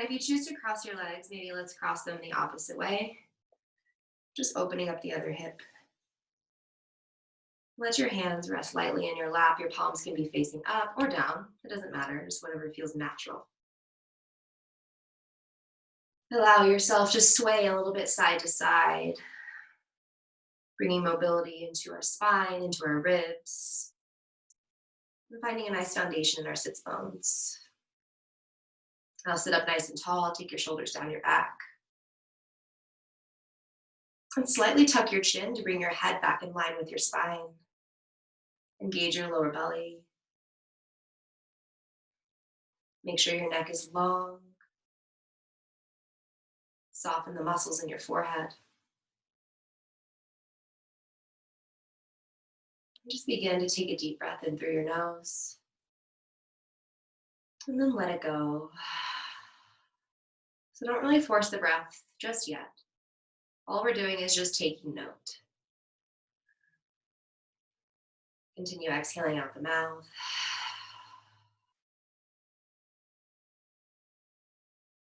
if you choose to cross your legs, maybe let's cross them the opposite way. Just opening up the other hip. Let your hands rest lightly in your lap. Your palms can be facing up or down. It doesn't matter, just whatever feels natural. Allow yourself to sway a little bit side to side, bringing mobility into our spine, into our ribs, and finding a nice foundation in our sits bones. Now sit up nice and tall, take your shoulders down your back. And slightly tuck your chin to bring your head back in line with your spine. Engage your lower belly. Make sure your neck is long. Soften the muscles in your forehead. And just begin to take a deep breath in through your nose. And then let it go. So don't really force the breath just yet. All we're doing is just taking note. Continue exhaling out the mouth.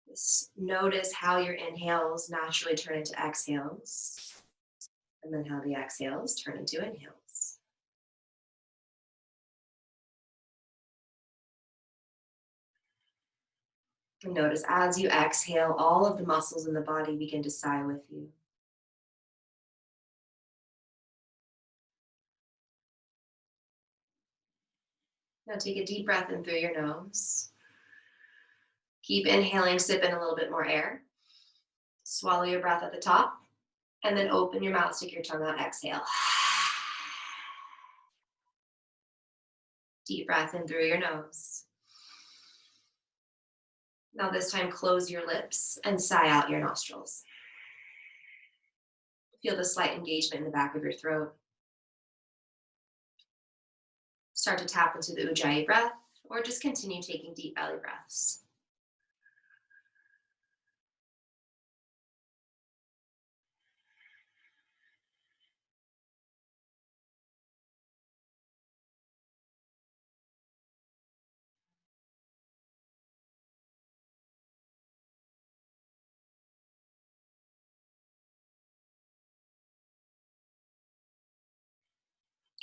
Just notice how your inhales naturally turn into exhales, and then how the exhales turn into inhales. And notice as you exhale, all of the muscles in the body begin to sigh with you. Now take a deep breath in through your nose. Keep inhaling, sip in a little bit more air. Swallow your breath at the top, and then open your mouth, stick your tongue out, exhale. Deep breath in through your nose. Now this time, close your lips and sigh out your nostrils. Feel the slight engagement in the back of your throat. Start to tap into the Ujjayi breath, or just continue taking deep belly breaths.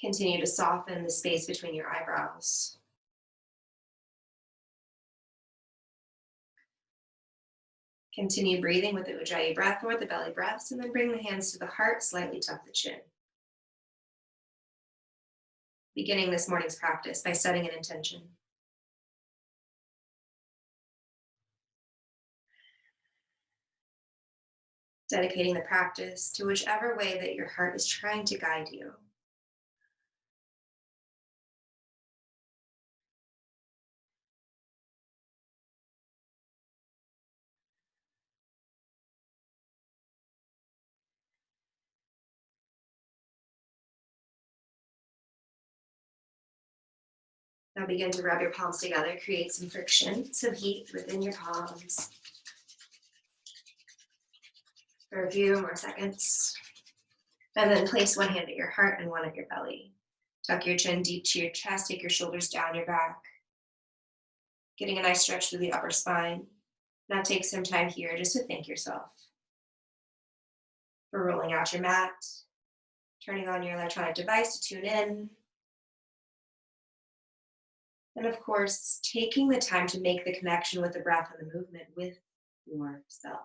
Continue to soften the space between your eyebrows. Continue breathing with the Ujjayi breath or the belly breaths, and then bring the hands to the heart, slightly tuck the chin. Beginning this morning's practice by setting an intention. Dedicating the practice to whichever way that your heart is trying to guide you. Now begin to rub your palms together, create some friction, some heat within your palms for a few more seconds. And then place one hand at your heart and one at your belly. Tuck your chin deep to your chest, take your shoulders down your back. Getting a nice stretch through the upper spine. Now take some time here just to thank yourself for rolling out your mat, turning on your electronic device to tune in, and of course, taking the time to make the connection with the breath and the movement with yourself.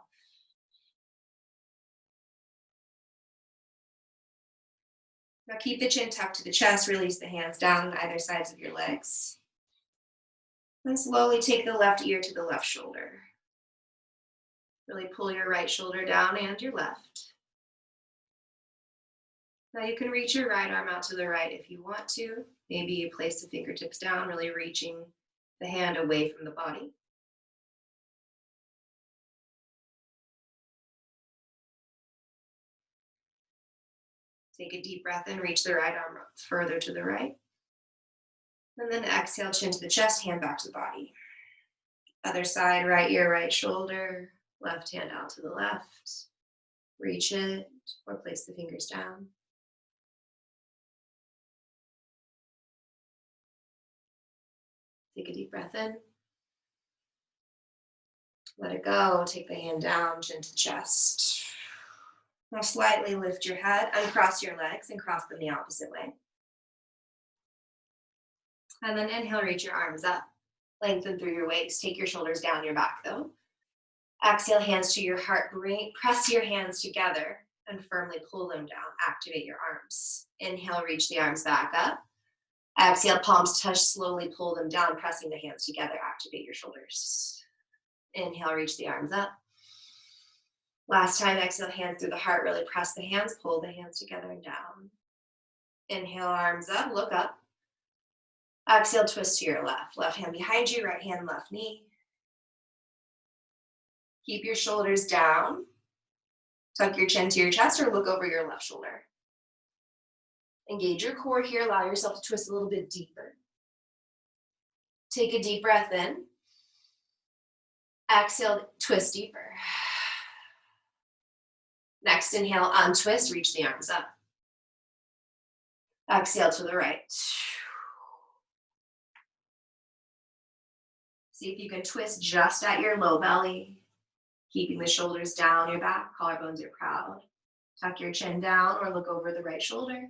Now keep the chin tucked to the chest, release the hands down on either sides of your legs. And slowly take the left ear to the left shoulder. Really pull your right shoulder down and your left. Now you can reach your right arm out to the right if you want to. Maybe you place the fingertips down, really reaching the hand away from the body. Take a deep breath in, reach the right arm further to the right. And then exhale, chin to the chest, hand back to the body. Other side, right ear, right shoulder, left hand out to the left. Reach it or place the fingers down. Take a deep breath in. Let it go. Take the hand down, chin to the chest. Now slightly lift your head, uncross your legs, and cross them the opposite way. And then inhale, reach your arms up. Lengthen through your waist. Take your shoulders down your back, though. Exhale, hands to your heart. Press your hands together and firmly pull them down. Activate your arms. Inhale, reach the arms back up. Exhale, palms touch, slowly pull them down, pressing the hands together. Activate your shoulders. Inhale, reach the arms up. Last time, exhale, hands through the heart. Really press the hands, pull the hands together and down. Inhale, arms up, look up. Exhale, twist to your left. Left hand behind you, right hand, left knee. Keep your shoulders down. Tuck your chin to your chest or look over your left shoulder. Engage your core here. Allow yourself to twist a little bit deeper. Take a deep breath in. Exhale, twist deeper. Next inhale, untwist, reach the arms up. Exhale to the right. See if you can twist just at your low belly, keeping the shoulders down your back, collarbones are proud. Tuck your chin down or look over the right shoulder.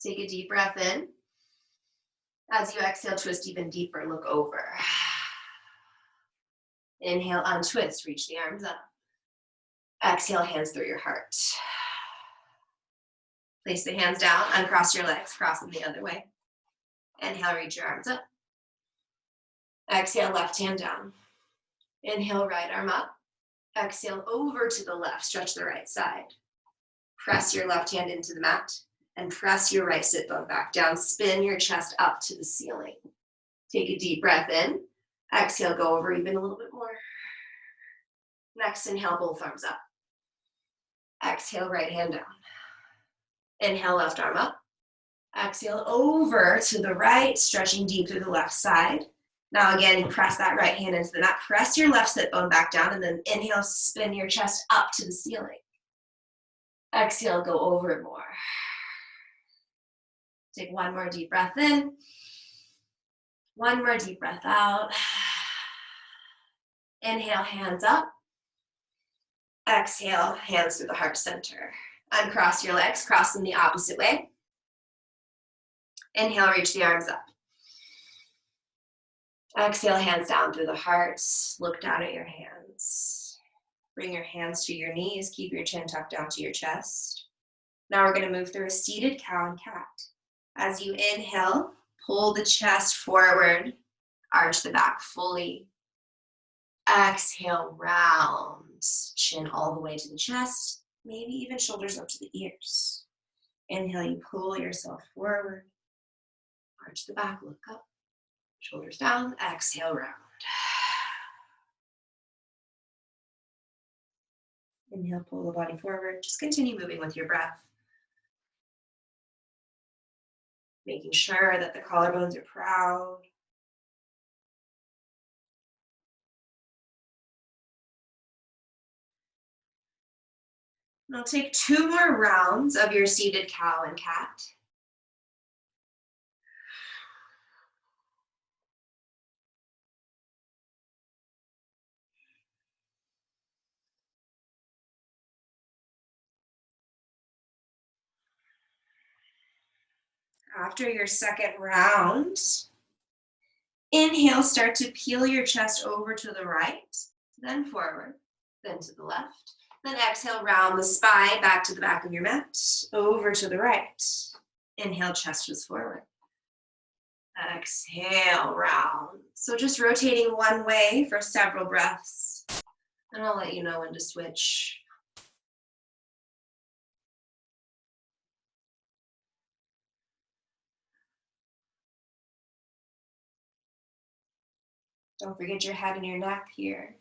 Take a deep breath in. As you exhale, twist even deeper, look over. Inhale, untwist, reach the arms up. Exhale, hands through your heart. Place the hands down, uncross your legs, cross them the other way. Inhale, reach your arms up. Exhale, left hand down. Inhale, right arm up. Exhale, over to the left, stretch the right side. Press your left hand into the mat and press your right sit bone back down. Spin your chest up to the ceiling. Take a deep breath in. Exhale, go over even a little bit more. Next, inhale, both arms up. Exhale, right hand down. Inhale, left arm up. Exhale, over to the right, stretching deep through the left side. Now again, you press that right hand into the mat. Press your left sit bone back down, and then inhale, spin your chest up to the ceiling. Exhale, go over it more. Take one more deep breath in. One more deep breath out. Inhale, hands up. Exhale, hands through the heart center. Uncross your legs, cross them the opposite way. Inhale, reach the arms up. Exhale, hands down through the heart. Look down at your hands. Bring your hands to your knees. Keep your chin tucked down to your chest. Now we're going to move through a seated cow and cat. As you inhale, pull the chest forward. Arch the back fully. Exhale, round. Chin all the way to the chest. Maybe even shoulders up to the ears. Inhale, you pull yourself forward. Arch the back, look up. Shoulders down, exhale, round. Inhale, pull the body forward. Just continue moving with your breath. Making sure that the collarbones are proud. Now take 2 more rounds of your seated cow and cat. After your second round, inhale, start to peel your chest over to the right, then forward, then to the left. Then exhale, round the spine back to the back of your mat, over to the right. Inhale, chest was forward. Exhale, round. So just rotating one way for several breaths. And I'll let you know when to switch. Don't forget your head and your neck here.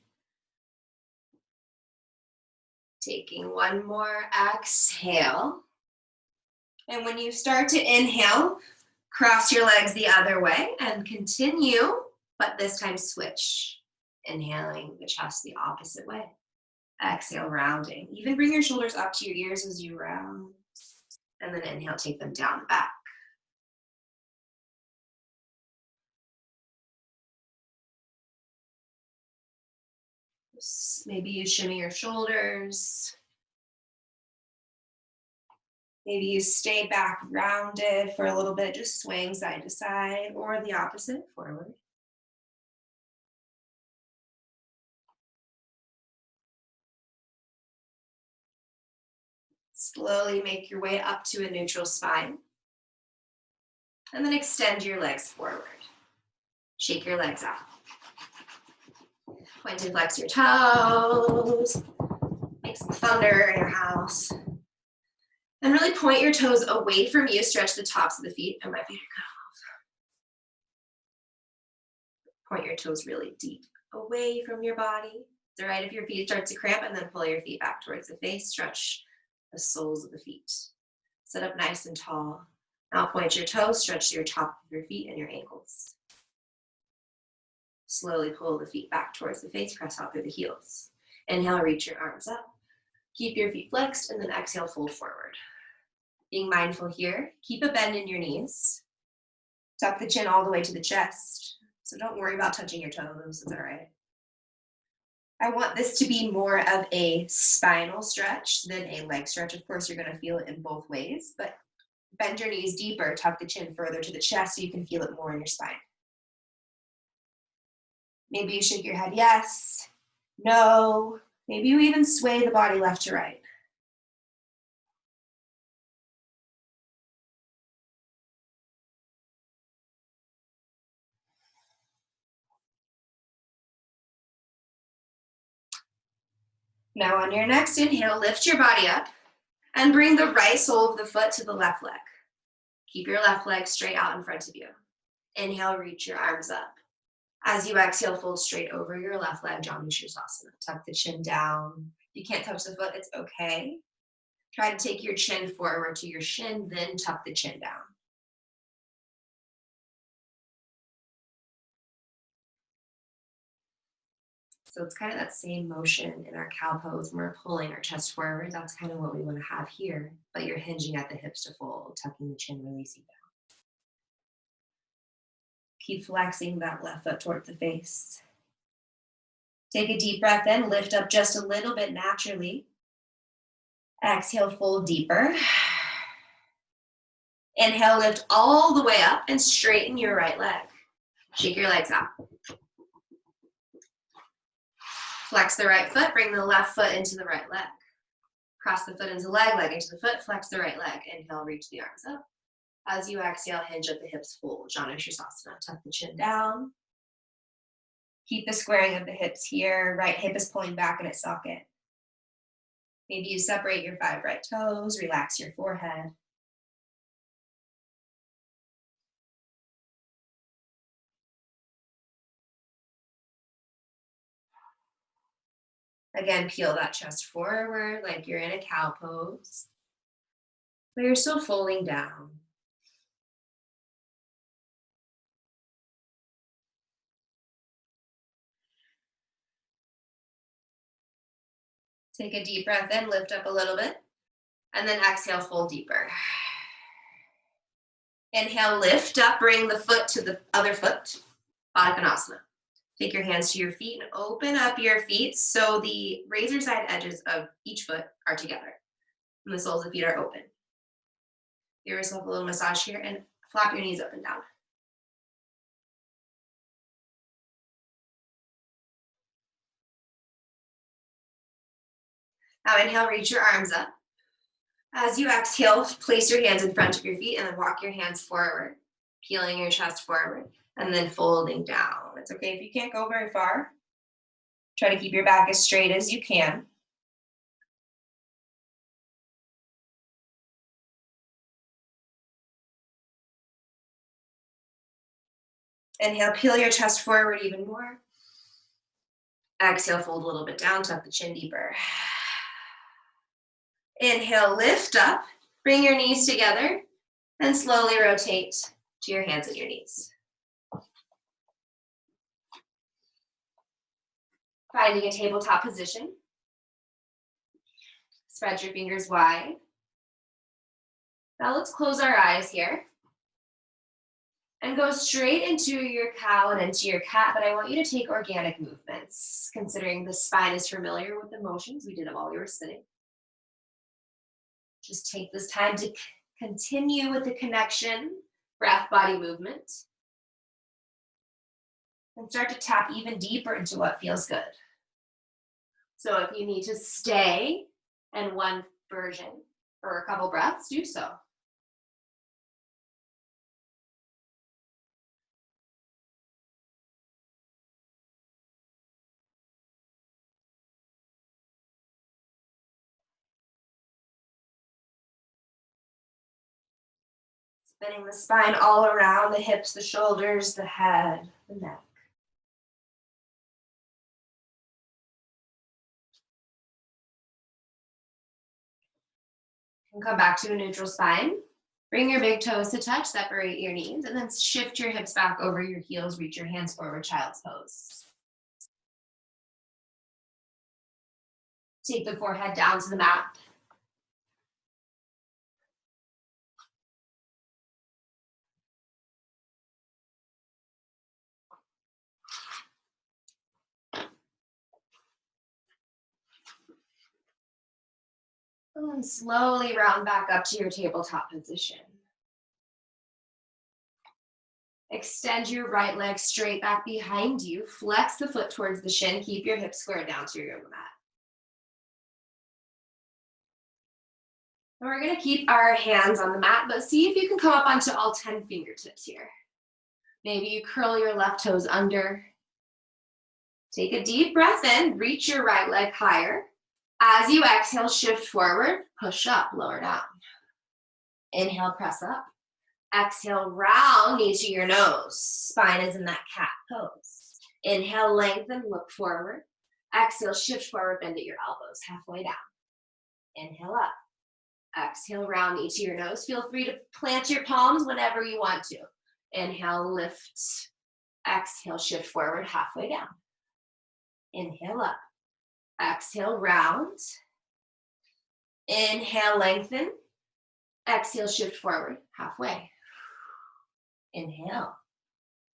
Taking one more exhale. And when you start to inhale, cross your legs the other way and continue, but this time switch. Inhaling the chest the opposite way. Exhale, rounding. Even bring your shoulders up to your ears as you round. And then inhale, take them down the back. Maybe you shimmy your shoulders. Maybe you stay back rounded for a little bit, just swaying side to side, or the opposite, forward. Slowly make your way up to a neutral spine. And then extend your legs forward. Shake your legs out. Point and flex your toes. Make some thunder in your house. And really point your toes away from you. Stretch the tops of the feet. And my feet are cut off. Point your toes really deep away from your body. It's all right if your feet start to cramp, and then pull your feet back towards the face. Stretch the soles of the feet. Sit up nice and tall. Now point your toes, stretch your top of your feet and your ankles. Slowly pull the feet back towards the face, press out through the heels. Inhale, reach your arms up. Keep your feet flexed, and then exhale, fold forward. Being mindful here, keep a bend in your knees. Tuck the chin all the way to the chest. So don't worry about touching your toes, it's all right. I want this to be more of a spinal stretch than a leg stretch. Of course, you're gonna feel it in both ways, but bend your knees deeper, tuck the chin further to the chest so you can feel it more in your spine. Maybe you shake your head yes, no. Maybe you even sway the body left to right. Now on your next inhale, lift your body up and bring the right sole of the foot to the left leg. Keep your left leg straight out in front of you. Inhale, reach your arms up. As you exhale, fold straight over your left leg, Janu Sirsasana. Tuck the chin down. If you can't touch the foot, it's okay. Try to take your chin forward to your shin, then tuck the chin down. So it's kind of that same motion in our cow pose when we're pulling our chest forward. That's kind of what we want to have here, but you're hinging at the hips to fold, tucking the chin, releasing down. Keep flexing that left foot toward the face. Take a deep breath in, lift up just a little bit naturally. Exhale, fold deeper. Inhale, lift all the way up and straighten your right leg. Shake your legs out. Flex the right foot, bring the left foot into the right leg. Cross the foot into leg, leg into the foot, flex the right leg. Inhale, reach the arms up. As you exhale, hinge at the hips, fold. Janu Sirsasana, tuck the chin down. Keep the squaring of the hips here. Right hip is pulling back in its socket. Maybe you separate your 5 right toes, relax your forehead. Again, peel that chest forward like you're in a cow pose, but you're still folding down. Take a deep breath in, lift up a little bit, and then exhale, fold deeper. Inhale, lift up, bring the foot to the other foot, Baddha Konasana. Take your hands to your feet and open up your feet so the razor side edges of each foot are together and the soles of the feet are open. Give yourself a little massage here and flap your knees up and down. Now inhale, reach your arms up. As you exhale, place your hands in front of your feet and then walk your hands forward, peeling your chest forward and then folding down. It's okay if you can't go very far. Try to keep your back as straight as you can. Inhale, peel your chest forward even more. Exhale, fold a little bit down, tuck the chin deeper. Inhale, lift up, bring your knees together, and slowly rotate to your hands and your knees. Finding a tabletop position. Spread your fingers wide. Now let's close our eyes here. And go straight into your cow and into your cat, but I want you to take organic movements, considering the spine is familiar with the motions. We did it while we were sitting. Just take this time to continue with the connection, breath, body movement, and start to tap even deeper into what feels good. So if you need to stay in one version for a couple breaths, do so. Spinning the spine all around the hips, the shoulders, the head, the neck. And come back to a neutral spine. Bring your big toes to touch, separate your knees, and then shift your hips back over your heels, reach your hands forward, child's pose. Take the forehead down to the mat. And slowly round back up to your tabletop position. Extend your right leg straight back behind you. Flex the foot towards the shin. Keep your hips squared down to your yoga mat. And we're going to keep our hands on the mat, but see if you can come up onto all 10 fingertips here. Maybe you curl your left toes under. Take a deep breath in. Reach your right leg higher. As you exhale, shift forward, push up, lower down. Inhale, press up. Exhale, round, knee to your nose. Spine is in that cat pose. Inhale, lengthen, look forward. Exhale, shift forward, bend at your elbows, halfway down. Inhale up. Exhale, round, knee to your nose. Feel free to plant your palms whenever you want to. Inhale, lift. Exhale, shift forward, halfway down. Inhale up. Exhale, round. Inhale, lengthen. Exhale, shift forward, halfway. Inhale.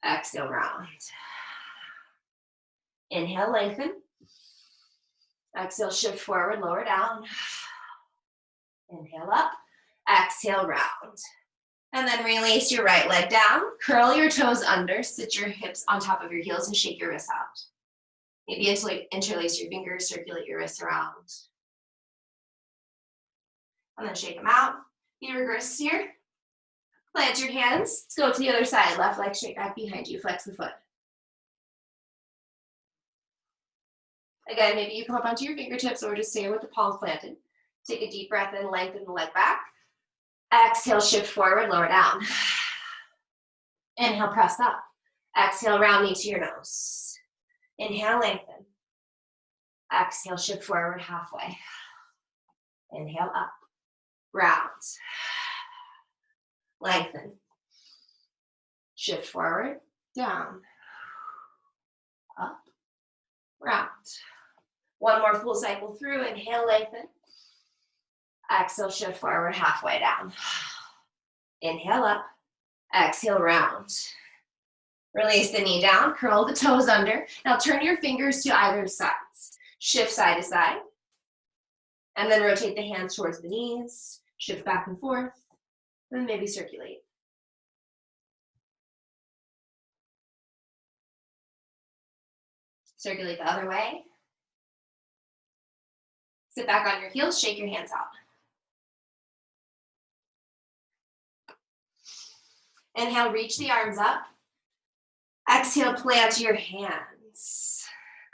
Exhale, round. Inhale, lengthen. Exhale, shift forward, lower down. Inhale up. Exhale, round. And then release your right leg down. Curl your toes under. Sit your hips on top of your heels and shake your wrists out. Maybe interlace your fingers, circulate your wrists around. And then shake them out. You regress here. Plant your hands. Let's go to the other side. Left leg straight back behind you. Flex the foot. Again, maybe you come up onto your fingertips or just stay with the palms planted. Take a deep breath in, lengthen the leg back. Exhale, shift forward, lower down. Inhale, press up. Exhale, round, knee to your nose. Inhale, lengthen. Exhale, shift forward, halfway. Inhale, up. Round. Lengthen. Shift forward, down. Up. Round. One more full cycle through. Inhale, lengthen. Exhale, shift forward, halfway down. Inhale up. Exhale, round. Release the knee down, curl the toes under. Now turn your fingers to either sides. Shift side to side. And then rotate the hands towards the knees. Shift back and forth. Then maybe circulate. Circulate the other way. Sit back on your heels, shake your hands out. Inhale, reach the arms up. Exhale, plant your hands.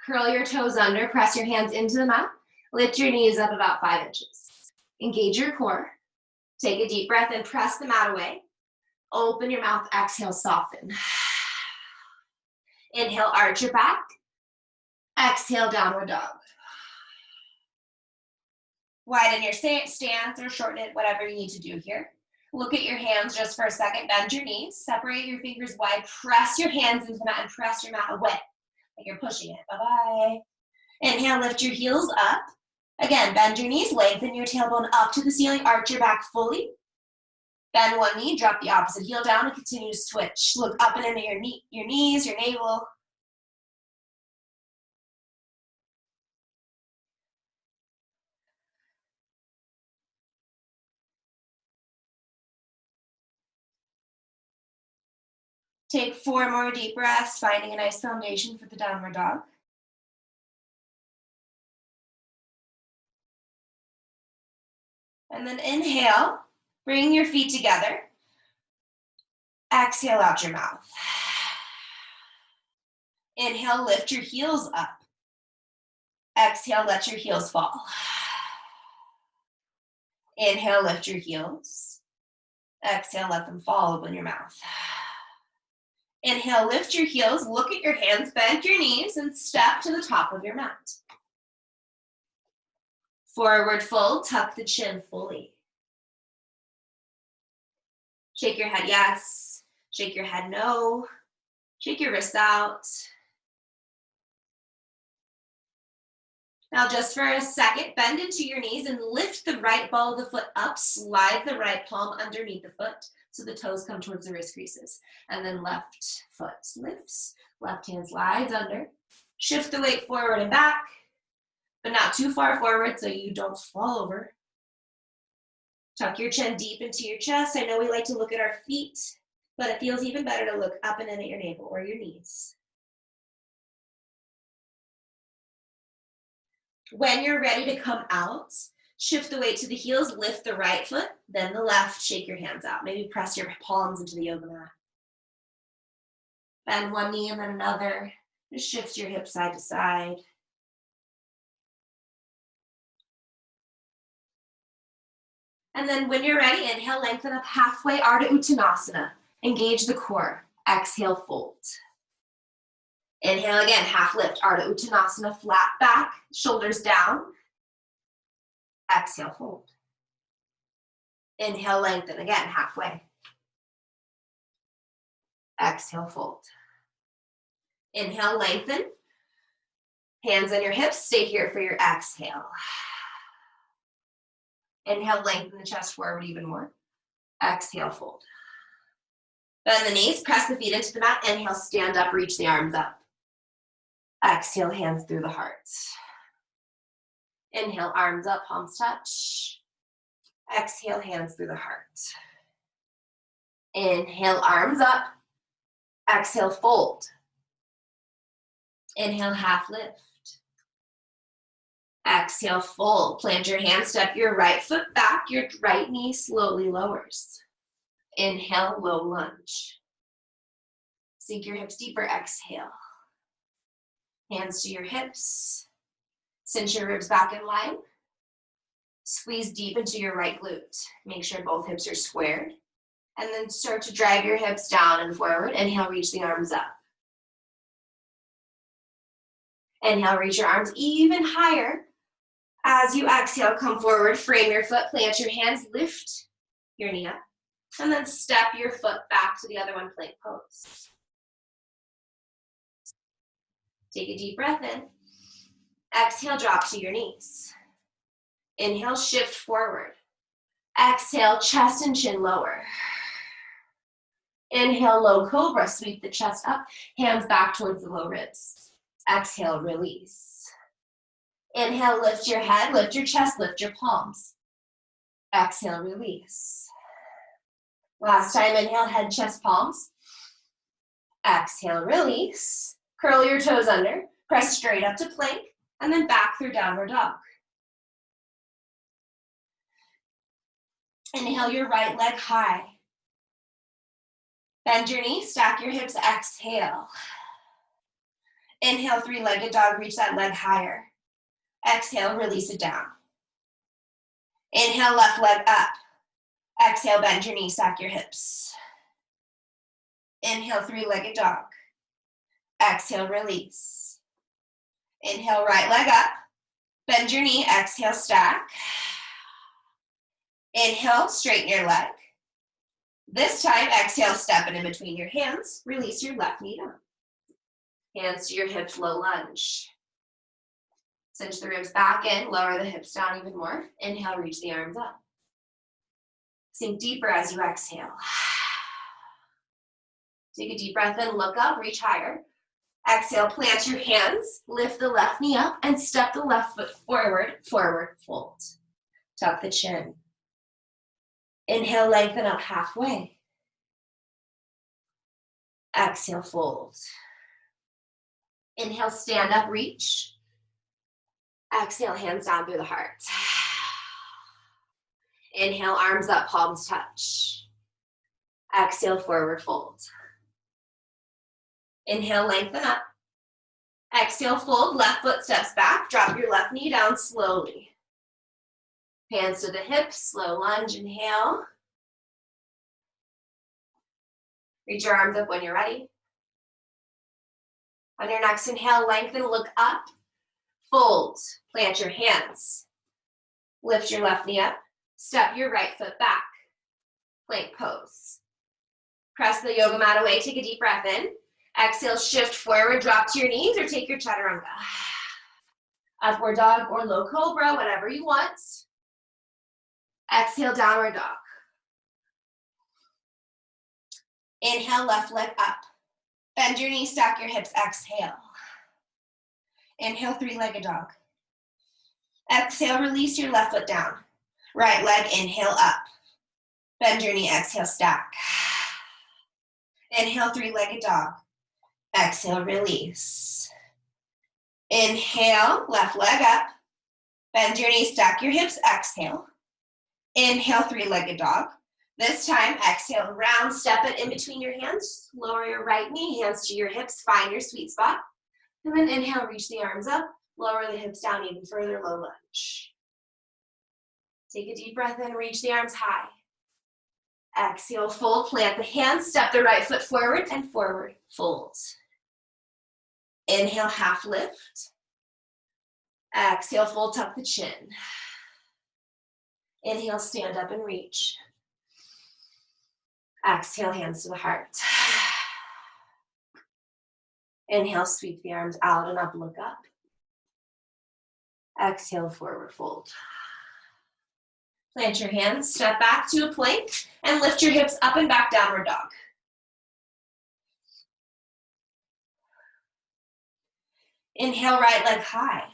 Curl your toes under, press your hands into the mat. Lift your knees up about 5 inches. Engage your core. Take a deep breath and press the mat away. Open your mouth, exhale, soften. Inhale, arch your back. Exhale, downward dog. Widen your stance or shorten it, whatever you need to do here. Look at your hands just for a second. Bend your knees. Separate your fingers wide. Press your hands into the mat and press your mat away. Like you're pushing it. Bye-bye. Inhale, lift your heels up. Again, bend your knees. Lengthen your tailbone up to the ceiling. Arch your back fully. Bend one knee, drop the opposite heel down, and continue to switch. Look up and into your knees, your navel. Take 4 more deep breaths, finding a nice foundation for the downward dog. And then inhale, bring your feet together. Exhale out your mouth. Inhale, lift your heels up. Exhale, let your heels fall. Inhale, lift your heels. Exhale, let them fall, open your mouth. Inhale, lift your heels, look at your hands, bend your knees, and step to the top of your mat. Forward fold, tuck the chin fully. Shake your head yes, shake your head no, shake your wrists out. Now just for a second, bend into your knees and lift the right ball of the foot up, slide the right palm underneath the foot so the toes come towards the wrist creases. And then left foot lifts, left hand slides under. Shift the weight forward and back, but not too far forward so you don't fall over. Tuck your chin deep into your chest. I know we like to look at our feet, but it feels even better to look up and in at your navel or your knees. When you're ready to come out, shift the weight to the heels, lift the right foot, then the left, shake your hands out. Maybe press your palms into the yoga mat. Bend one knee and then another. Just shift your hips side to side. And then when you're ready, inhale, lengthen up halfway, Ardha Uttanasana. Engage the core. Exhale, fold. Inhale again, half lift, Ardha Uttanasana, flat back, shoulders down. Exhale, fold. Inhale, lengthen again, halfway. Exhale, fold. Inhale, lengthen. Hands on your hips, stay here for your exhale. Inhale, lengthen the chest forward even more. Exhale, fold. Bend the knees, press the feet into the mat. Inhale, stand up, reach the arms up. Exhale, hands through the heart. Inhale, arms up, palms touch. Exhale, hands through the heart. Inhale, arms up. Exhale, fold. Inhale, half lift. Exhale, fold. Plant your hands, step your right foot back. Your right knee slowly lowers. Inhale, low lunge. Sink your hips deeper, exhale. Hands to your hips. Cinch your ribs back in line. Squeeze deep into your right glute. Make sure both hips are squared. And then start to drive your hips down and forward. Inhale, reach the arms up. Inhale, reach your arms even higher. As you exhale, come forward, frame your foot, plant your hands, lift your knee up. And then step your foot back to the other one, plank pose. Take a deep breath in. Exhale, drop to your knees. Inhale, shift forward. Exhale, chest and chin lower. Inhale, low cobra, sweep the chest up, hands back towards the low ribs. Exhale, release. Inhale, lift your head, lift your chest, lift your palms. Exhale, release. Last time, inhale, head, chest, palms. Exhale, release. Curl your toes under, press straight up to plank, and then back through downward dog. Inhale your right leg high. Bend your knee, stack your hips, exhale. Inhale, three-legged dog, reach that leg higher. Exhale, release it down. Inhale, left leg up. Exhale, bend your knee, stack your hips. Inhale, three-legged dog. Exhale, release. Inhale, right leg up. Bend your knee, exhale, stack. Inhale, straighten your leg. This time, exhale, step it in between your hands. Release your left knee down. Hands to your hips, low lunge. Cinch the ribs back in, lower the hips down even more. Inhale, reach the arms up. Sink deeper as you exhale. Take a deep breath in, look up, reach higher. Exhale, plant your hands, lift the left knee up, and step the left foot forward, forward fold. Tuck the chin. Inhale, lengthen up halfway. Exhale, fold. Inhale, stand up, reach. Exhale, hands down through the heart. Inhale, arms up, palms touch. Exhale, forward fold. Inhale, lengthen up. Exhale, fold, left foot steps back. Drop your left knee down slowly. Hands to the hips, slow lunge, inhale. Reach your arms up when you're ready. On your next inhale, lengthen, look up. Fold, plant your hands. Lift your left knee up. Step your right foot back. Plank pose. Press the yoga mat away, take a deep breath in. Exhale, shift forward, drop to your knees or take your chaturanga. Upward dog or low cobra, whatever you want. Exhale, downward dog. Inhale, left leg up. Bend your knees, stack your hips, exhale. Inhale, three-legged dog. Exhale, release your left foot down. Right leg, inhale up. Bend your knee, exhale, stack. Inhale, three-legged dog. Exhale, release. Inhale, left leg up. Bend your knees, stack your hips, exhale. Inhale, three-legged dog. This time, exhale, round, step it in between your hands. Lower your right knee, hands to your hips, find your sweet spot. And then inhale, reach the arms up, lower the hips down even further, low lunge. Take a deep breath in, reach the arms high. Exhale, fold, plant the hands, step the right foot forward and forward, fold. Inhale, half lift. Exhale, fold, tuck the chin. Inhale, stand up and reach. Exhale, hands to the heart. Inhale, sweep the arms out and up, look up. Exhale, forward fold. Plant your hands, step back to a plank, and lift your hips up and back, downward dog. Inhale, right leg high.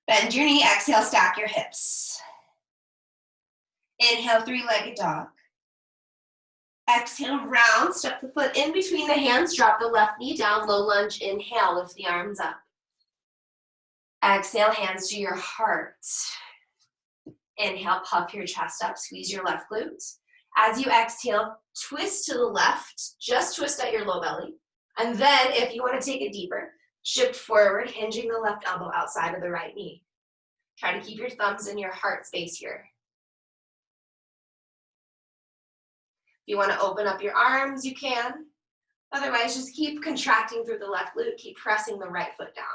Bend your knee, exhale, stack your hips. Inhale, three-legged dog. Exhale, round, step the foot in between the hands, drop the left knee down, low lunge, inhale, lift the arms up. Exhale, hands to your heart. Inhale, puff your chest up, squeeze your left glutes. As you exhale, twist to the left, just twist at your low belly. And then, if you want to take it deeper, shift forward, hinging the left elbow outside of the right knee. Try to keep your thumbs in your heart space here. If you want to open up your arms, you can. Otherwise, just keep contracting through the left glute, keep pressing the right foot down.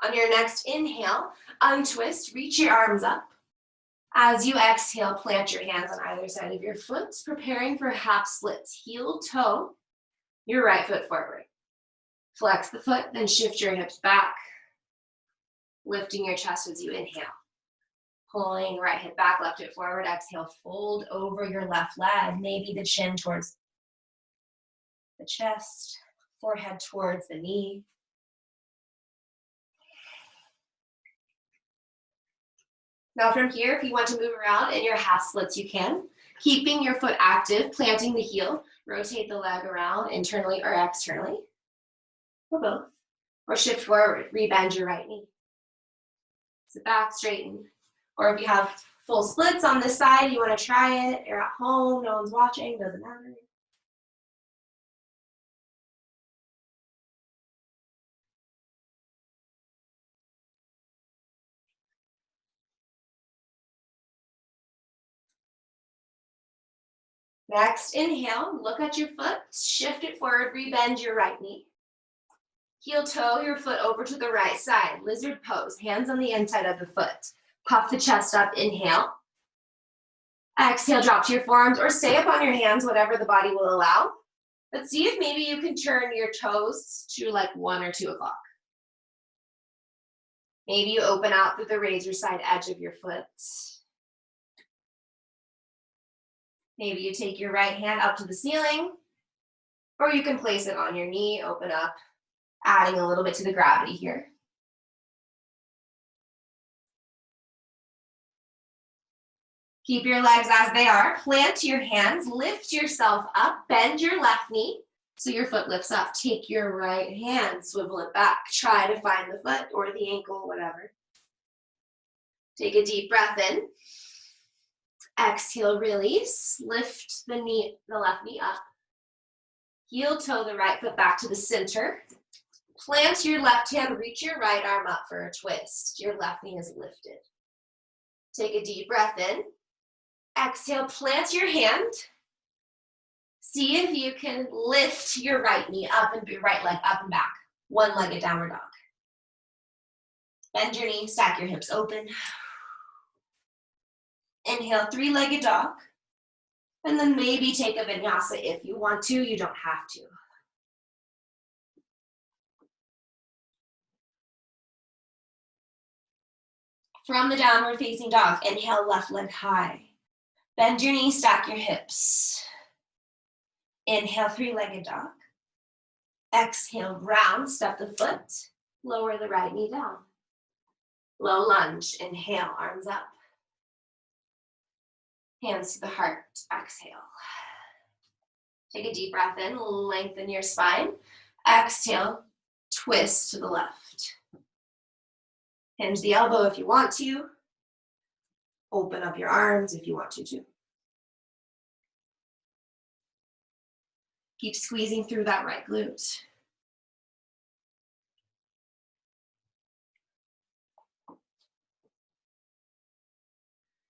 On your next inhale, untwist, reach your arms up. As you exhale, plant your hands on either side of your foot, preparing for half splits. Heel, toe, your right foot forward. Flex the foot, then shift your hips back, lifting your chest as you inhale. Pulling right hip back, left hip forward, exhale, fold over your left leg, maybe the chin towards the chest, forehead towards the knee. Now from here, if you want to move around in your half splits, you can. Keeping your foot active, planting the heel, rotate the leg around internally or externally, or both. Or shift forward, rebend your right knee. Sit back, straighten. Or if you have full splits on this side, you want to try it, you're at home, no one's watching, doesn't matter. Next, inhale, look at your foot, shift it forward, rebend your right knee. Heel toe your foot over to the right side, lizard pose, hands on the inside of the foot. Puff the chest up, inhale. Exhale, drop to your forearms or stay up on your hands, whatever the body will allow. Let's see if maybe you can turn your toes to like 1 or 2 o'clock. Maybe you open out through the razor side edge of your foot. Maybe you take your right hand up to the ceiling, or you can place it on your knee, open up, adding a little bit to the gravity here. Keep your legs as they are. Plant your hands, lift yourself up, bend your left knee so your foot lifts up. Take your right hand, swivel it back. Try to find the foot or the ankle, whatever. Take a deep breath in. Exhale, release. Lift the left knee up. Heel toe the right foot back to the center. Plant your left hand, reach your right arm up for a twist. Your left knee is lifted. Take a deep breath in. Exhale, plant your hand. See if you can lift your right knee up and your right leg up and back. One-legged downward dog. Bend your knee, stack your hips open. Inhale, three-legged dog. And then maybe take a vinyasa if you want to. You don't have to. From the downward facing dog, inhale, left leg high. Bend your knee, stack your hips. Inhale, three-legged dog. Exhale, round, step the foot. Lower the right knee down. Low lunge, inhale, arms up. Hands to the heart, exhale. Take a deep breath in, lengthen your spine. Exhale, twist to the left. Hinge the elbow if you want to. Open up your arms if you want to too. Keep squeezing through that right glute.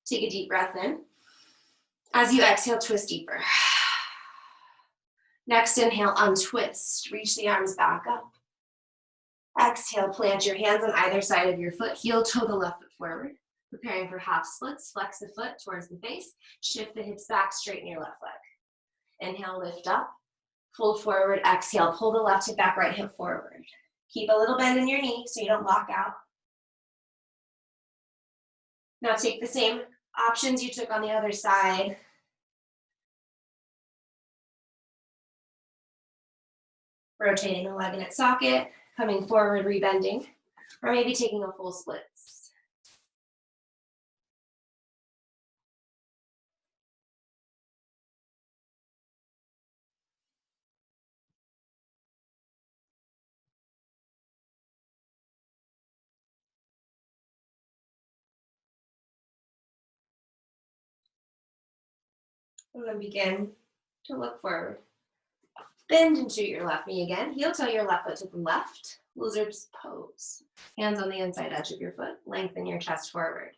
Take a deep breath in. As you exhale, twist deeper. Next inhale, untwist. Reach the arms back up. Exhale, plant your hands on either side of your foot. Heel toe the left foot forward. Preparing for half splits. Flex the foot towards the face. Shift the hips back, straighten your left leg. Inhale, lift up. Fold forward, exhale. Pull the left hip back, right hip forward. Keep a little bend in your knee so you don't lock out. Now take the same options you took on the other side. Rotating the leg in its socket, coming forward, rebending, or maybe taking a full splits. And then begin to look forward. Bend into your left knee again. Heel toe your left foot to the left. Lizard's pose. Hands on the inside edge of your foot. Lengthen your chest forward.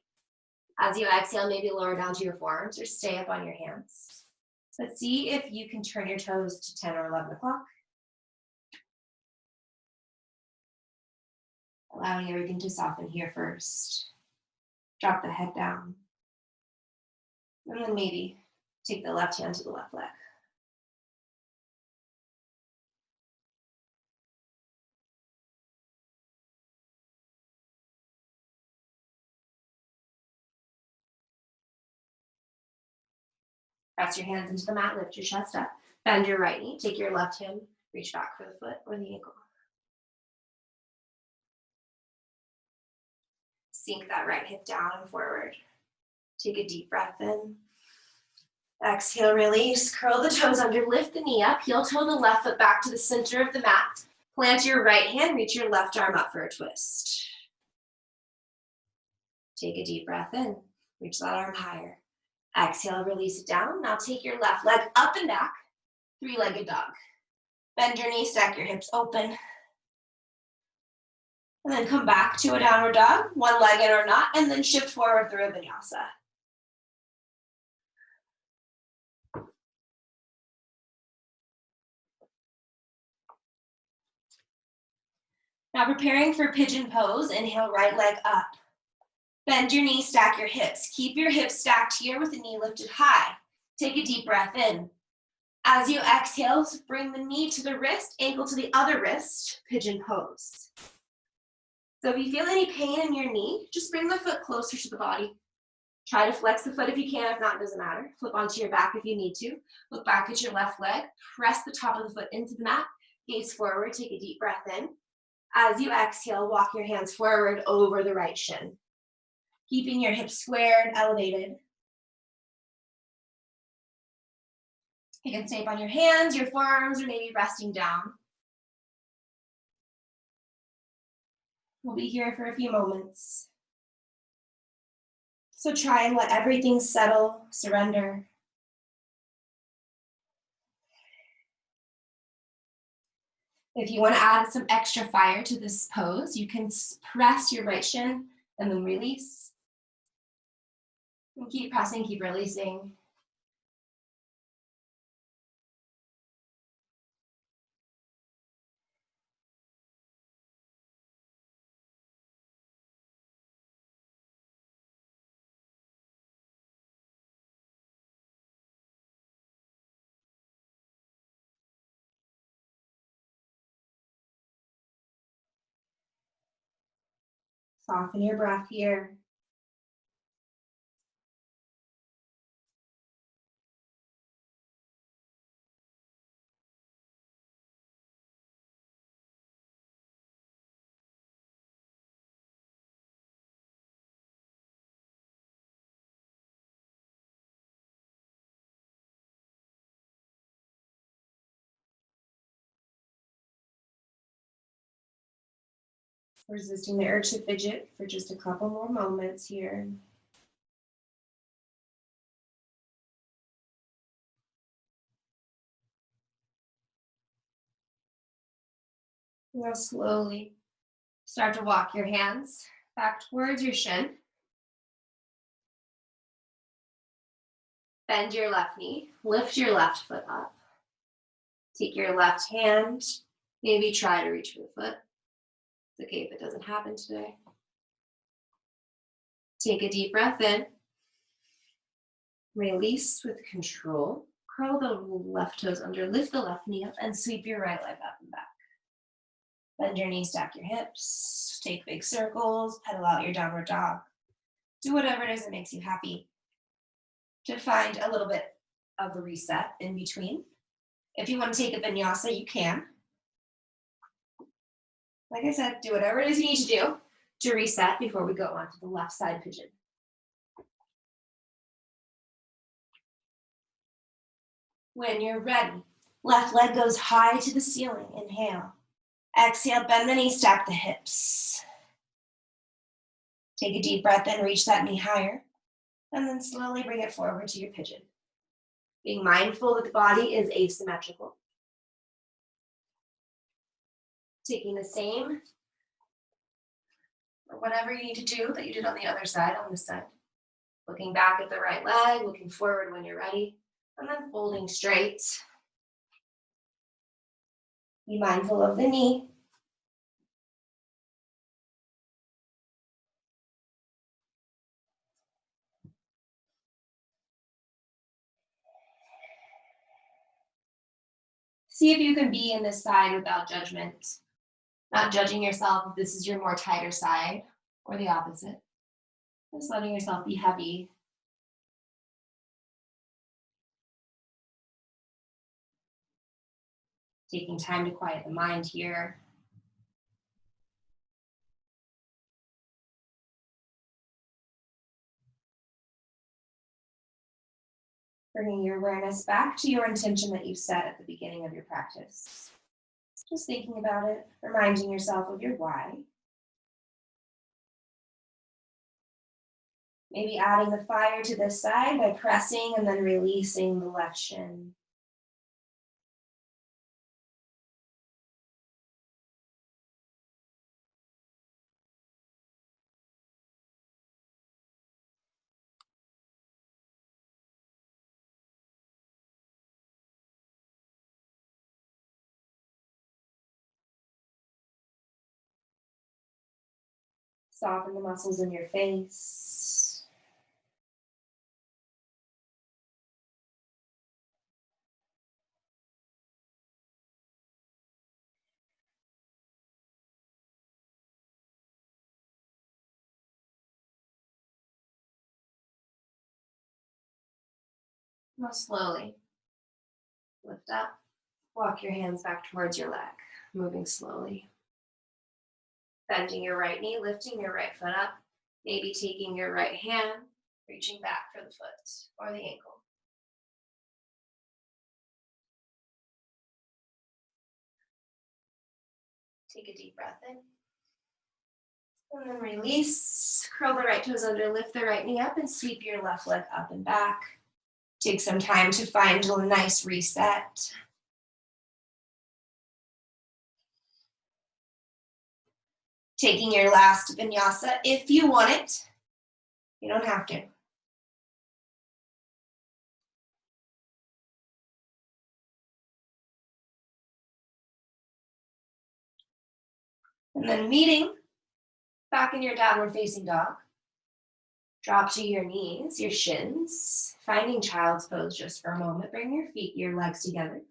As you exhale, maybe lower down to your forearms or stay up on your hands. But see if you can turn your toes to 10 or 11 o'clock. Allowing everything to soften here first. Drop the head down. And then maybe take the left hand to the left leg. Press your hands into the mat, lift your chest up. Bend your right knee, take your left hand, reach back for the foot or the ankle. Sink that right hip down and forward. Take a deep breath in. Exhale, release. Curl the toes under, lift the knee up. Heel toe the left foot back to the center of the mat. Plant your right hand, reach your left arm up for a twist. Take a deep breath in. Reach that arm higher. Exhale, release it down. Now take your left leg up and back. Three-legged dog. Bend your knee, stack your hips open. And then come back to a downward dog, one leg in or not, and then shift forward through a vinyasa. Now preparing for pigeon pose, inhale, right leg up. Bend your knee, stack your hips. Keep your hips stacked here with the knee lifted high. Take a deep breath in. As you exhale, bring the knee to the wrist, ankle to the other wrist, pigeon pose. So if you feel any pain in your knee, just bring the foot closer to the body. Try to flex the foot if you can, if not, it doesn't matter. Flip onto your back if you need to. Look back at your left leg, press the top of the foot into the mat, gaze forward, take a deep breath in. As you exhale, walk your hands forward over the right shin. Keeping your hips squared, elevated. You can stay up on your hands, your forearms, or maybe resting down. We'll be here for a few moments. So try and let everything settle, surrender. If you want to add some extra fire to this pose, you can press your right shin and then release. And keep pressing, keep releasing. Soften your breath here. Resisting the urge to fidget for just a couple more moments here. Now slowly start to walk your hands back towards your shin. Bend your left knee, lift your left foot up. Take your left hand, maybe try to reach for the foot. It's okay if it doesn't happen today. Take a deep breath in. Release with control. Curl the left toes under, lift the left knee up, and sweep your right leg up and back. Bend your knees, stack your hips, take big circles, pedal out your downward dog. Do whatever it is that makes you happy. To find a little bit of a reset in between. If you want to take a vinyasa, you can. Like I said, do whatever it is you need to do to reset before we go on to the left side pigeon. When you're ready, left leg goes high to the ceiling. Inhale. Exhale, bend the knee, stack the hips. Take a deep breath in, reach that knee higher, and then slowly bring it forward to your pigeon. Being mindful that the body is asymmetrical. Taking the same, or whatever you need to do that you did on the other side, on this side. Looking back at the right leg, looking forward when you're ready, and then folding straight. Be mindful of the knee. See if you can be in this side without judgment. Not judging yourself if this is your more tighter side or the opposite. Just letting yourself be heavy. Taking time to quiet the mind here. Bringing your awareness back to your intention that you set at the beginning of your practice. Just thinking about it, reminding yourself of your why. Maybe adding the fire to this side by pressing and then releasing the left shin. Soften the muscles in your face. Now slowly lift up. Walk your hands back towards your leg, moving slowly. Bending your right knee, lifting your right foot up, maybe taking your right hand, reaching back for the foot or the ankle. Take a deep breath in. And then release. Curl the right toes under, lift the right knee up, and sweep your left leg up and back. Take some time to find a nice reset. Taking your last vinyasa if you want it. You don't have to. And then meeting back in your downward facing dog. Drop to your knees, your shins, finding child's pose just for a moment. Bring your feet, your legs together.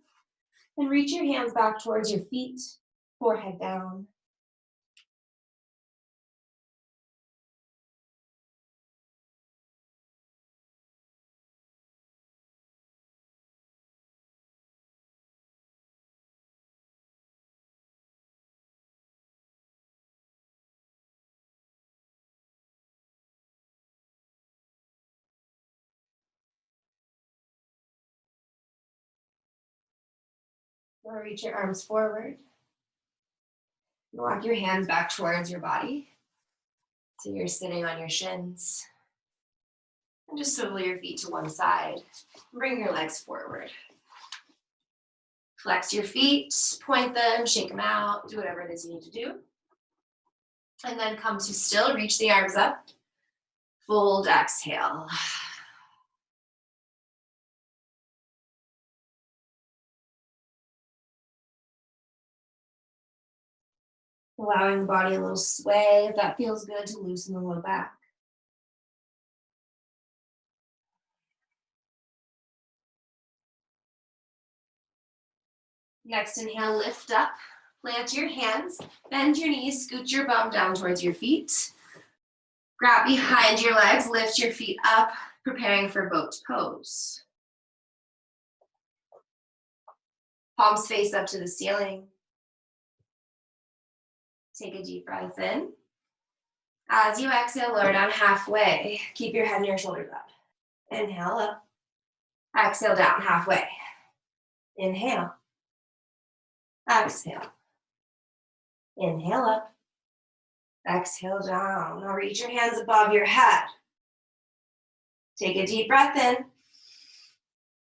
And reach your hands back towards your feet, forehead down. Or reach your arms forward. Walk your hands back towards your body. So you're sitting on your shins. And just swivel your feet to one side. Bring your legs forward. Flex your feet, point them, shake them out, do whatever it is you need to do. And then come to still, reach the arms up. Fold, exhale. Allowing the body a little sway, if that feels good, to loosen the low back. Next inhale, lift up, plant your hands, bend your knees, scoot your bum down towards your feet. Grab behind your legs, lift your feet up, preparing for boat pose. Palms face up to the ceiling. Take a deep breath in. As you exhale, lower down halfway. Keep your head and your shoulders up. Inhale up. Exhale down halfway. Inhale. Exhale. Inhale up. Exhale down. Now reach your hands above your head. Take a deep breath in.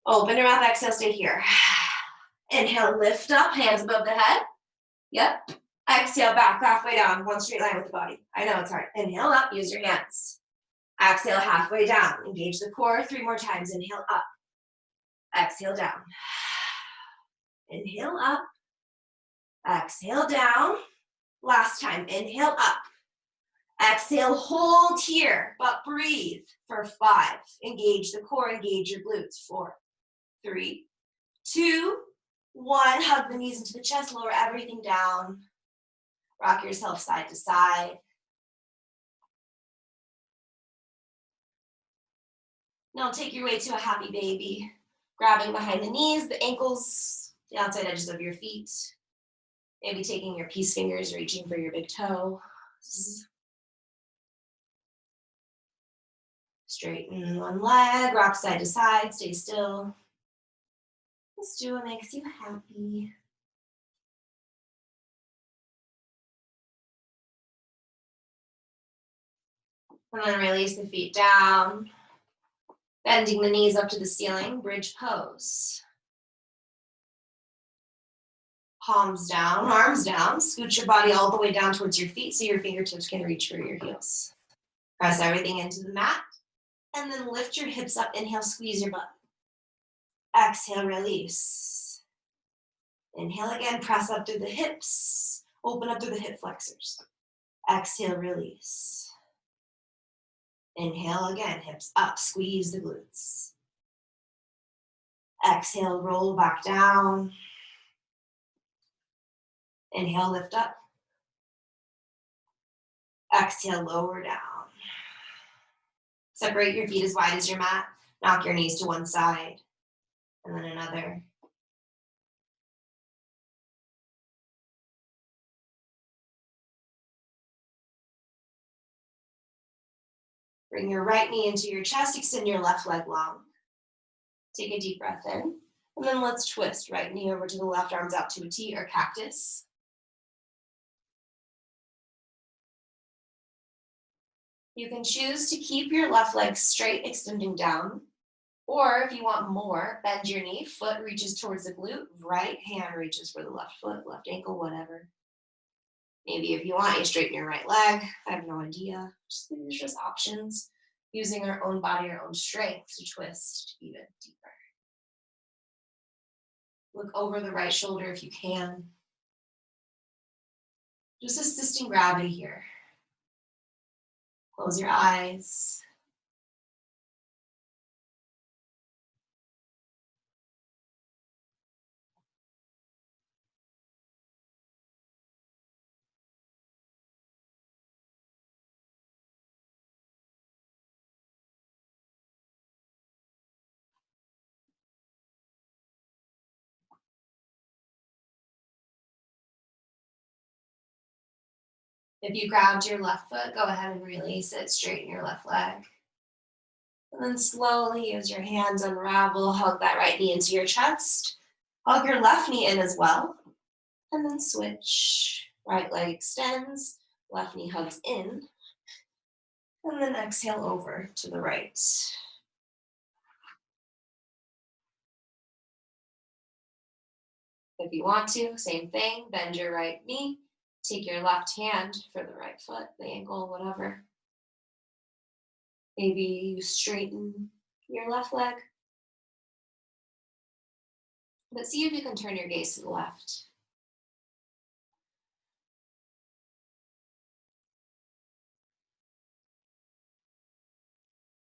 Open your mouth, exhale, stay here. Inhale, lift up, hands above the head. Yep. Exhale, back halfway down, one straight line with the body. I know it's hard. Inhale up, use your hands. Exhale, halfway down. Engage the core 3 more times. Inhale up. Exhale down. Inhale up. Exhale down. Last time. Inhale up. Exhale, hold here, but breathe for 5. Engage the core, engage your glutes. 4, 3, 2, 1. Hug the knees into the chest, lower everything down. Rock yourself side to side. Now take your way to a happy baby. Grabbing behind the knees, the ankles, the outside edges of your feet. Maybe taking your peace fingers, reaching for your big toe. Straighten one leg, rock side to side, stay still. Just do what makes you happy. And then release the feet down. Bending the knees up to the ceiling, bridge pose. Palms down, arms down. Scoot your body all the way down towards your feet so your fingertips can reach for your heels. Press everything into the mat. And then lift your hips up. Inhale, squeeze your butt. Exhale, release. Inhale again, press up through the hips. Open up through the hip flexors. Exhale, release. Inhale again, hips up, squeeze the glutes. Exhale, roll back down. Inhale, lift up. Exhale, lower down. Separate your feet as wide as your mat. Knock your knees to one side. And then another. Bring your right knee into your chest, extend your left leg long. Take a deep breath in, and then let's twist. Right knee over to the left, arms out to a T or cactus. You can choose to keep your left leg straight, extending down, or if you want more, bend your knee, foot reaches towards the glute, right hand reaches for the left foot, left ankle, whatever. Maybe if you want, you straighten your right leg. I have no idea. These are just options. Using our own body, our own strength to twist even deeper. Look over the right shoulder if you can. Just assisting gravity here. Close your eyes. If you grabbed your left foot, go ahead and release it, straighten your left leg. And then slowly use your hands, unravel, hug that right knee into your chest. Hug your left knee in as well. And then switch. Right leg extends, left knee hugs in. And then exhale over to the right. If you want to, same thing, bend your right knee. Take your left hand for the right foot, the ankle, whatever. Maybe you straighten your left leg. But see if you can turn your gaze to the left.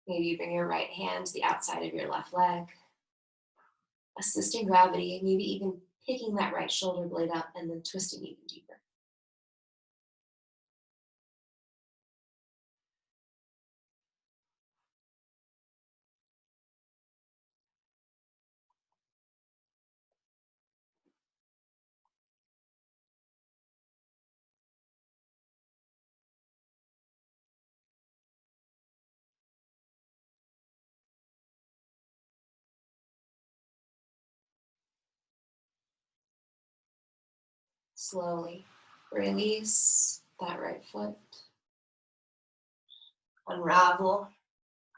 Maybe you bring your right hand to the outside of your left leg, assisting gravity, and maybe even picking that right shoulder blade up and then twisting even deeper. Slowly release that right foot. Unravel.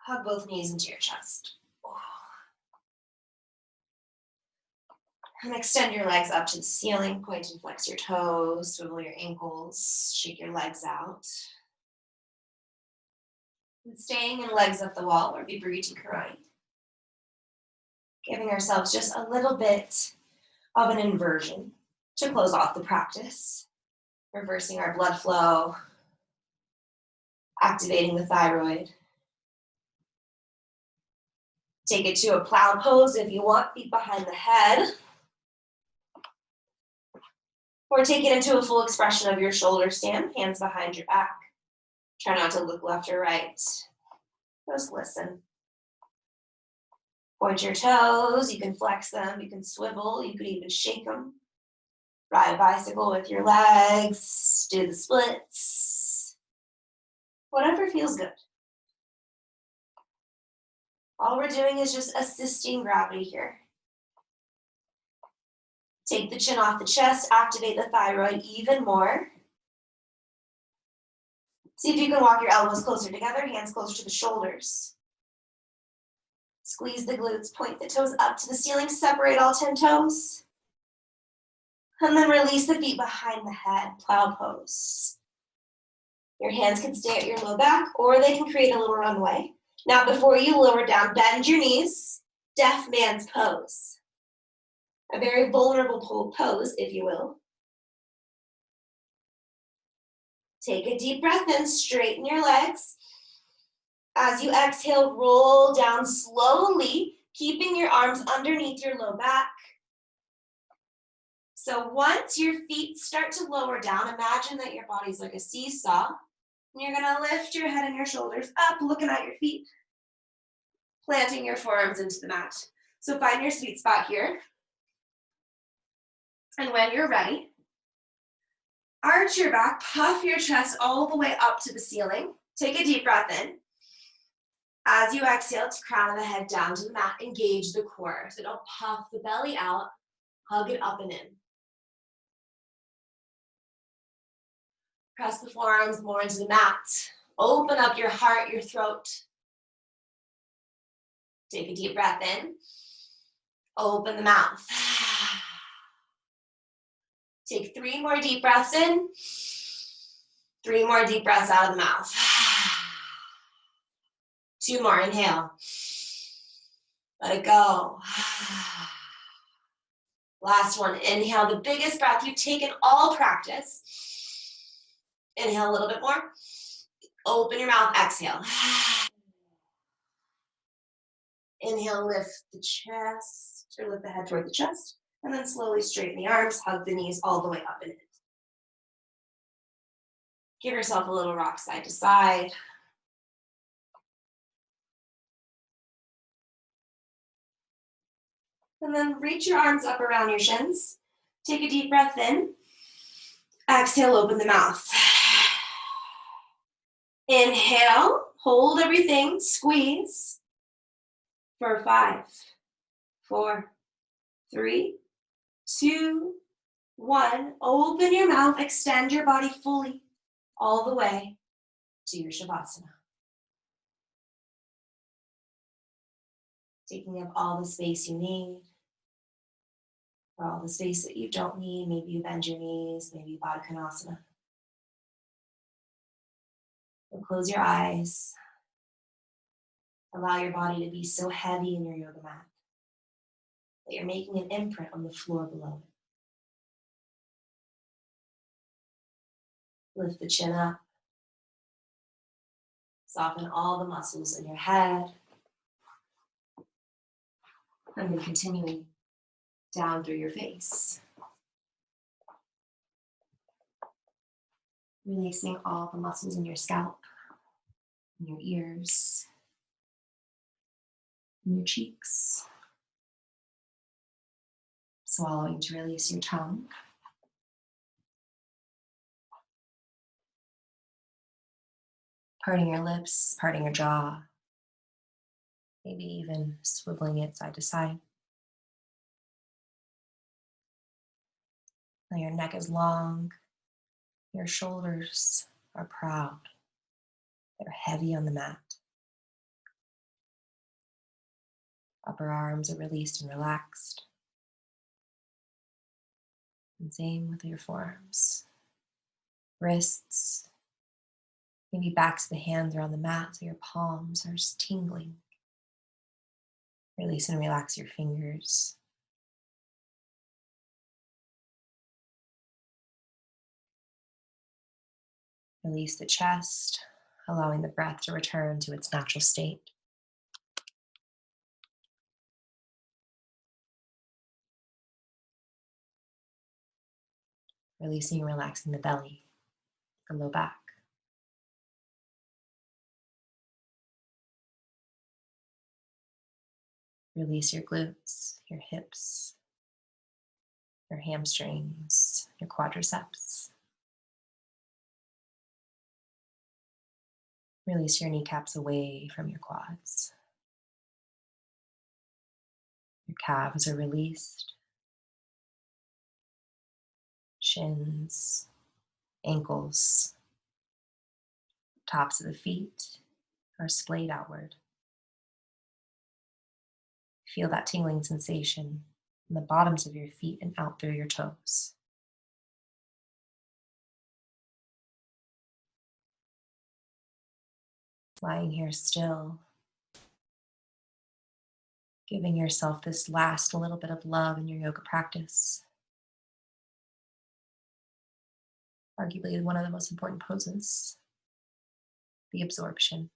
Hug both knees into your chest. And extend your legs up to the ceiling. Point and flex your toes. Swivel your ankles. Shake your legs out. And staying in legs up the wall or Viparita Karani. Giving ourselves just a little bit of an inversion to close off the practice. Reversing our blood flow. Activating the thyroid. Take it to a plow pose if you want, feet behind the head. Or take it into a full expression of your shoulder stand, hands behind your back. Try not to look left or right. Just listen. Point your toes, you can flex them, you can swivel, you could even shake them. Ride a bicycle with your legs, do the splits. Whatever feels good. All we're doing is just assisting gravity here. Take the chin off the chest, activate the thyroid even more. See if you can walk your elbows closer together, hands closer to the shoulders. Squeeze the glutes, point the toes up to the ceiling, separate all 10 toes. And then release the feet behind the head, plow pose. Your hands can stay at your low back or they can create a little runway. Now before you lower down, bend your knees, deaf man's pose. A very vulnerable pose, if you will. Take a deep breath in, straighten your legs. As you exhale, roll down slowly, keeping your arms underneath your low back. So once your feet start to lower down, imagine that your body's like a seesaw. And you're gonna lift your head and your shoulders up, looking at your feet, planting your forearms into the mat. So find your sweet spot here. And when you're ready, arch your back, puff your chest all the way up to the ceiling. Take a deep breath in. As you exhale, to crown of the head down to the mat, engage the core. So don't puff the belly out, hug it up and in. Press the forearms more into the mat. Open up your heart, your throat. Take a deep breath in. Open the mouth. Take 3 more deep breaths in. 3 more deep breaths out of the mouth. 2 more, inhale. Let it go. Last one, inhale, the biggest breath you've taken all practice. Inhale a little bit more. Open your mouth, exhale. Inhale, lift the chest, or lift the head toward the chest, and then slowly straighten the arms, hug the knees all the way up and in. Give yourself a little rock side to side. And then reach your arms up around your shins. Take a deep breath in. Exhale, open the mouth. Inhale, hold everything, squeeze. For 5, 4, 3, 2, 1. Open your mouth, extend your body fully, all the way to your Shavasana. Taking up all the space you need, or all the space that you don't need. Maybe you bend your knees, maybe you Baddha Konasana. So close your eyes. Allow your body to be so heavy in your yoga mat that you're making an imprint on the floor below it. Lift the chin up. Soften all the muscles in your head. And then continuing down through your face. Releasing all the muscles in your scalp, in your ears, in your cheeks. Swallowing to release your tongue. Parting your lips, parting your jaw. Maybe even swiveling it side to side. Now your neck is long. Your shoulders are proud. They're heavy on the mat. Upper arms are released and relaxed. And same with your forearms. Wrists. Maybe backs of the hands are on the mat, so your palms are just tingling. Release and relax your fingers. Release the chest, allowing the breath to return to its natural state. Releasing and relaxing the belly, the low back. Release your glutes, your hips, your hamstrings, your quadriceps. Release your kneecaps away from your quads. Your calves are released. Shins, ankles, tops of the feet are splayed outward. Feel that tingling sensation in the bottoms of your feet and out through your toes. Lying here still, giving yourself this last little bit of love in your yoga practice. Arguably one of the most important poses, the absorption.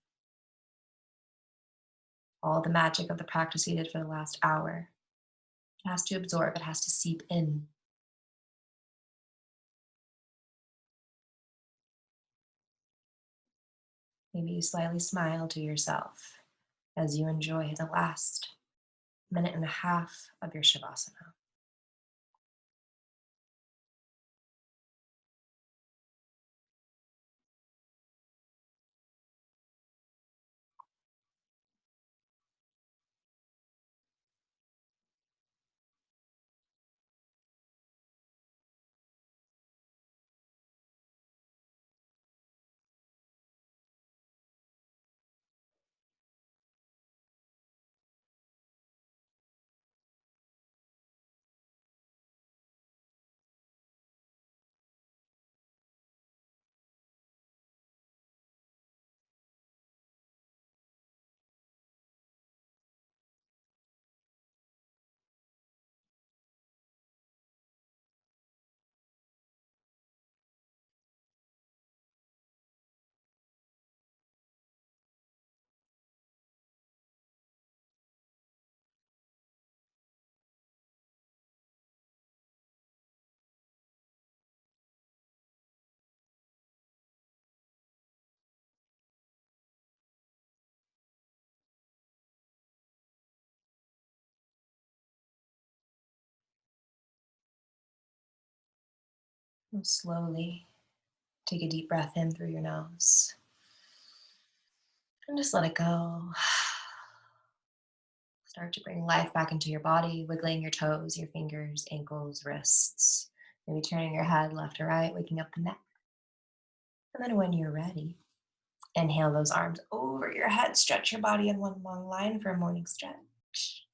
All the magic of the practice you did for the last hour. It has to absorb, it has to seep in. Maybe you slightly smile to yourself as you enjoy the last minute and a half of your Shavasana. And slowly take a deep breath in through your nose and just let it go. Start to bring life back into your body, wiggling your toes, your fingers, ankles, wrists. Maybe turning your head left or right, waking up the neck. And then when you're ready, inhale those arms over your head. Stretch your body in one long line for a morning stretch.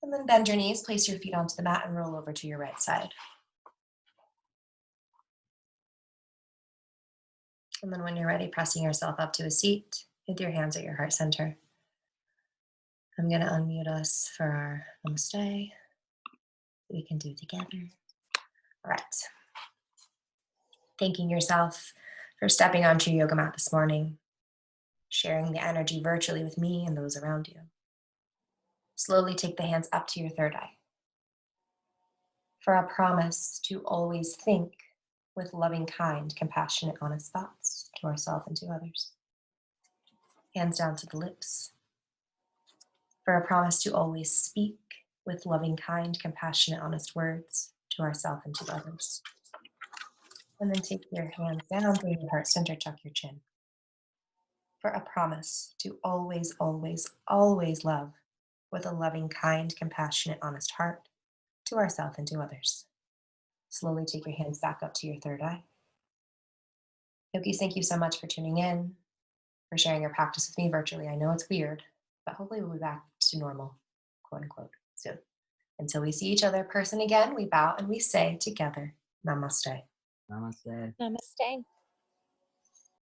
And then bend your knees, place your feet onto the mat, and roll over to your right side. And then when you're ready, pressing yourself up to a seat with your hands at your heart center. I'm going to unmute us for our namaste. We can do together. All right. Thanking yourself for stepping onto your yoga mat this morning, sharing the energy virtually with me and those around you. Slowly take the hands up to your third eye. For a promise to always think with loving, kind, compassionate, honest thoughts to ourselves and to others. Hands down to the lips. For a promise to always speak with loving, kind, compassionate, honest words to ourselves and to others. And then take your hands down through your heart center, tuck your chin. For a promise to always, always, always love with a loving, kind, compassionate, honest heart to ourselves and to others. Slowly take your hands back up to your third eye. Yogis, thank you so much for tuning in, for sharing your practice with me virtually. I know it's weird, but hopefully we'll be back to normal, quote unquote, soon. Until we see each other in person again, we bow and we say together, Namaste. Namaste. Namaste.